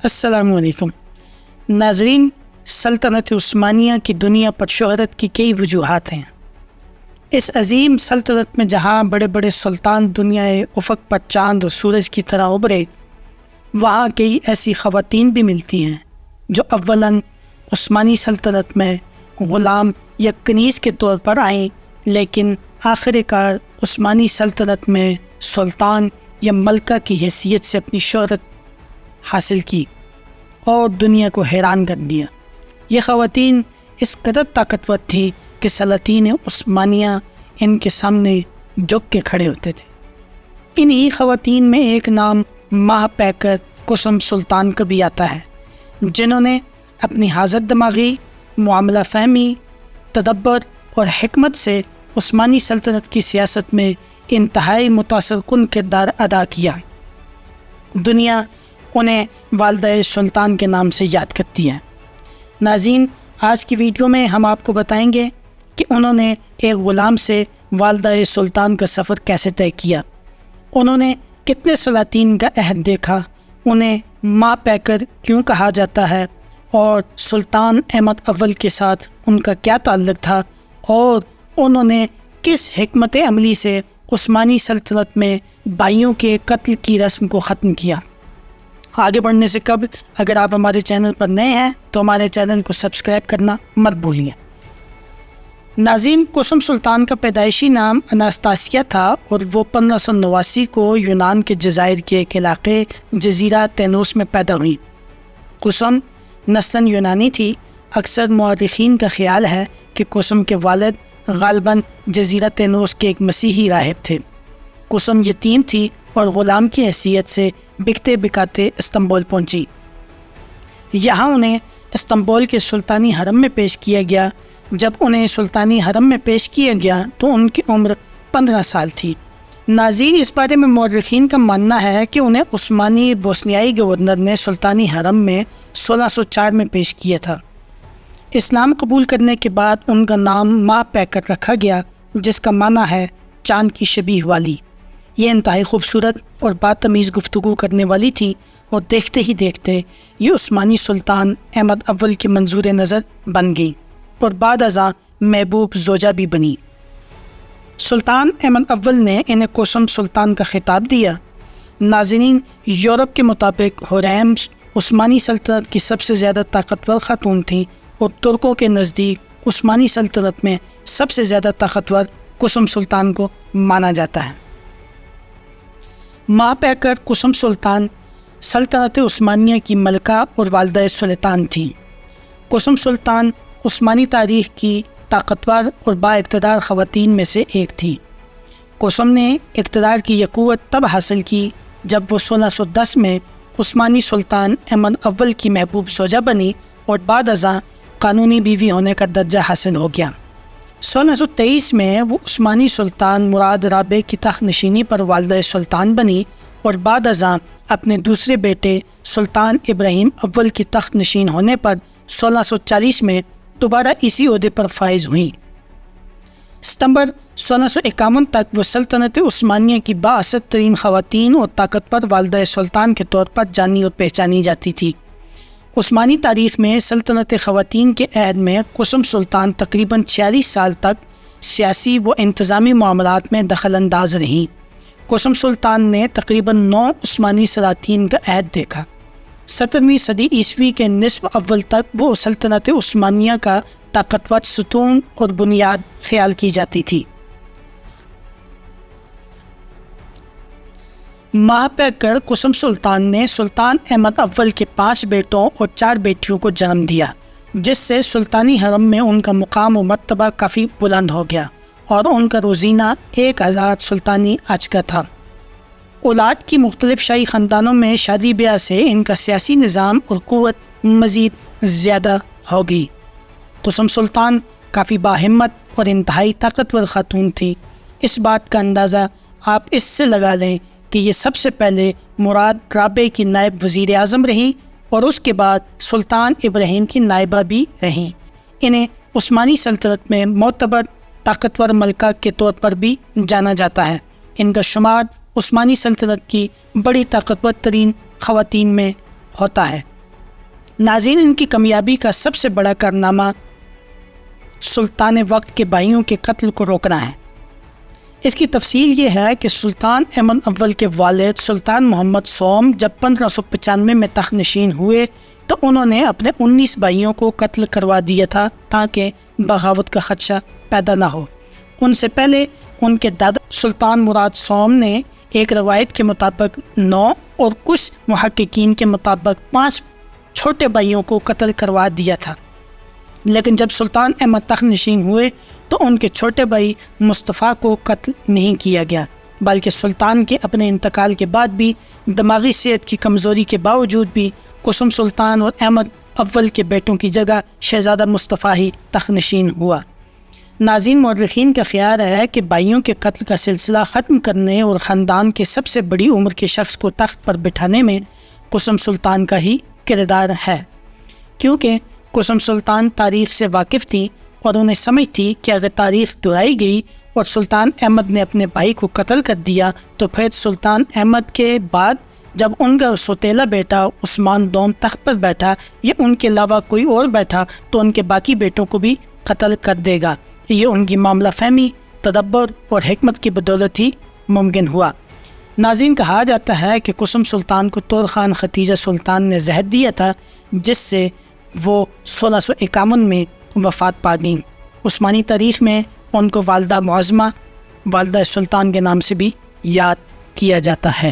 السلام علیکم ناظرین، سلطنت عثمانیہ کی دنیا پر شہرت کی کئی وجوہات ہیں۔ اس عظیم سلطنت میں جہاں بڑے بڑے سلطان دنیا افق پر چاند اور سورج کی طرح ابھرے، وہاں کئی ایسی خواتین بھی ملتی ہیں جو اولاً عثمانی سلطنت میں غلام یا کنیز کے طور پر آئیں، لیکن آخر کار عثمانی سلطنت میں سلطان یا ملکہ کی حیثیت سے اپنی شہرت حاصل کی اور دنیا کو حیران کر دیا۔ یہ خواتین اس قدر طاقتور تھی کہ سلاطین عثمانیہ ان کے سامنے جھک کے کھڑے ہوتے تھے۔ انہی خواتین میں ایک نام ماہ پیکر قسم سلطان کا بھی آتا ہے، جنہوں نے اپنی حاضر دماغی، معاملہ فہمی، تدبر اور حکمت سے عثمانی سلطنت کی سیاست میں انتہائی متاثر کن کردار ادا کیا۔ دنیا انہیں والدہ سلطان کے نام سے یاد کرتی ہے۔ ناظرین، آج کی ویڈیو میں ہم آپ کو بتائیں گے کہ انہوں نے ایک غلام سے والدہ سلطان کا سفر کیسے طے کیا، انہوں نے کتنے سلاطین کا عہد دیکھا، انہیں ماں پیکر کیوں کہا جاتا ہے، اور سلطان احمد اول کے ساتھ ان کا کیا تعلق تھا، اور انہوں نے کس حکمت عملی سے عثمانی سلطنت میں بھائیوں کے قتل کی رسم کو ختم کیا۔ آگے بڑھنے سے قبل اگر آپ ہمارے چینل پر نئے ہیں تو ہمارے چینل کو سبسکرائب کرنا مت بھولیے۔ ناظرین، قسم سلطان کا پیدائشی نام اناستاسیہ تھا اور وہ 1589 کو یونان کے جزائر کے ایک علاقے جزیرہ تینوس میں پیدا ہوئی۔ قسم نسلاً یونانی تھی۔ اکثر مورخین کا خیال ہے کہ قسم کے والد غالباً جزیرہ تینوس کے ایک مسیحی راہب تھے۔ قسم یتیم تھی اور غلام کی حیثیت سے بکتے بکاتے استنبول پہنچی۔ یہاں انہیں استنبول کے سلطانی حرم میں پیش کیا گیا۔ جب انہیں سلطانی حرم میں پیش کیا گیا تو ان کی عمر 15 سال تھی۔ ناظرین، اس بارے میں مورخین کا ماننا ہے کہ انہیں عثمانی بوسنیائی گورنر نے سلطانی حرم میں 1604 میں پیش کیا تھا۔ اسلام قبول کرنے کے بعد ان کا نام ماں پیکر رکھا گیا، جس کا معنی ہے چاند کی شبیہ والی۔ یہ انتہائی خوبصورت اور بدتمیز گفتگو کرنے والی تھی اور دیکھتے ہی دیکھتے یہ عثمانی سلطان احمد اول کے منظور نظر بن گئی اور بعد ازاں محبوب زوجہ بھی بنی۔ سلطان احمد اول نے انہیں قسم سلطان کا خطاب دیا۔ ناظرین، یورپ کے مطابق حریم عثمانی سلطنت کی سب سے زیادہ طاقتور خاتون تھیں اور ترکوں کے نزدیک عثمانی سلطنت میں سب سے زیادہ طاقتور قسم سلطان کو مانا جاتا ہے۔ ماں پیکر قسم سلطان سلطنت عثمانیہ کی ملکہ اور والدہ سلطان تھیں۔ قسم سلطان عثمانی تاریخ کی طاقتور اور با اقتدار خواتین میں سے ایک تھی۔ قسم نے اقتدار کی یہ قوت تب حاصل کی جب وہ 1610 میں عثمانی سلطان احمد اول کی محبوب زوجہ بنی اور بعد ازاں قانونی بیوی ہونے کا درجہ حاصل ہو گیا۔ 1623 میں وہ عثمانی سلطان مراد رابع کی تخت نشینی پر والدہ سلطان بنی اور بعد ازاں اپنے دوسرے بیٹے سلطان ابراہیم اول کی تخت نشین ہونے پر 1640 میں دوبارہ اسی عہدے پر فائز ہوئیں۔ ستمبر 1651 تک وہ سلطنت عثمانیہ کی بااثر ترین خواتین اور طاقتور والدہ سلطان کے طور پر جانی اور پہچانی جاتی تھی۔ عثمانی تاریخ میں سلطنت خواتین کے عہد میں قسم سلطان تقریباً 46 سال تک سیاسی و انتظامی معاملات میں دخل انداز رہیں۔ قسم سلطان نے تقریباً 9 عثمانی سلاطین کا عہد دیکھا۔ 17ویں صدی عیسوی کے نصف اول تک وہ سلطنت عثمانیہ کا طاقتور ستون اور بنیاد خیال کی جاتی تھی۔ ماں پیکر قسم سلطان نے سلطان احمد اول کے 5 بیٹوں اور 4 بیٹیوں کو جنم دیا، جس سے سلطانی حرم میں ان کا مقام و مرتبہ کافی بلند ہو گیا اور ان کا روزینہ 1000 سلطانی آچکا تھا۔ اولاد کی مختلف شاہی خاندانوں میں شادی بیاہ سے ان کا سیاسی نظام اور قوت مزید زیادہ ہو گئی۔ قسم سلطان کافی باہمت اور انتہائی طاقتور خاتون تھی۔ اس بات کا اندازہ آپ اس سے لگا لیں کہ یہ سب سے پہلے مراد رابع کی نائب وزیر اعظم رہیں اور اس کے بعد سلطان ابراہیم کی نائبہ بھی رہیں۔ انہیں عثمانی سلطنت میں معتبر طاقتور ملکہ کے طور پر بھی جانا جاتا ہے۔ ان کا شمار عثمانی سلطنت کی بڑی طاقتور ترین خواتین میں ہوتا ہے۔ ناظرین، ان کی کامیابی کا سب سے بڑا کارنامہ سلطان وقت کے بھائیوں کے قتل کو روکنا ہے۔ اس کی تفصیل یہ ہے کہ سلطان احمد اول کے والد سلطان محمد سوم جب 1595 میں تخت نشین ہوئے تو انہوں نے اپنے 19 بھائیوں کو قتل کروا دیا تھا تاکہ بغاوت کا خدشہ پیدا نہ ہو۔ ان سے پہلے ان کے دادا سلطان مراد سوم نے ایک روایت کے مطابق 9 اور کچھ محققین کے مطابق 5 چھوٹے بھائیوں کو قتل کروا دیا تھا، لیکن جب سلطان احمد تخت نشین ہوئے تو ان کے چھوٹے بھائی مصطفیٰ کو قتل نہیں کیا گیا، بلکہ سلطان کے اپنے انتقال کے بعد بھی دماغی صحت کی کمزوری کے باوجود بھی قسم سلطان اور احمد اول کے بیٹوں کی جگہ شہزادہ مصطفیٰ ہی تخت نشین ہوا۔ ناظرین، مورخین کا خیال ہے کہ بھائیوں کے قتل کا سلسلہ ختم کرنے اور خاندان کے سب سے بڑی عمر کے شخص کو تخت پر بٹھانے میں قسم سلطان کا ہی کردار ہے، کیونکہ قسم سلطان تاریخ سے واقف تھی اور انہیں سمجھ تھی کہ اگر تاریخ دہرائی گئی اور سلطان احمد نے اپنے بھائی کو قتل کر دیا تو پھر سلطان احمد کے بعد جب ان کا سوتیلا بیٹا عثمان دوم تخت پر بیٹھا یا ان کے علاوہ کوئی اور بیٹھا تو ان کے باقی بیٹوں کو بھی قتل کر دے گا۔ یہ ان کی معاملہ فہمی، تدبر اور حکمت کی بدولت ہی ممکن ہوا۔ ناظرین، کہا جاتا ہے کہ قسم سلطان کو طور خان ختیجہ سلطان نے زہر دیا تھا جس سے وہ 1651 میں وفات پا گئیں۔ عثمانی تاریخ میں ان کو والدہ معظمہ، والدہ سلطان کے نام سے بھی یاد کیا جاتا ہے۔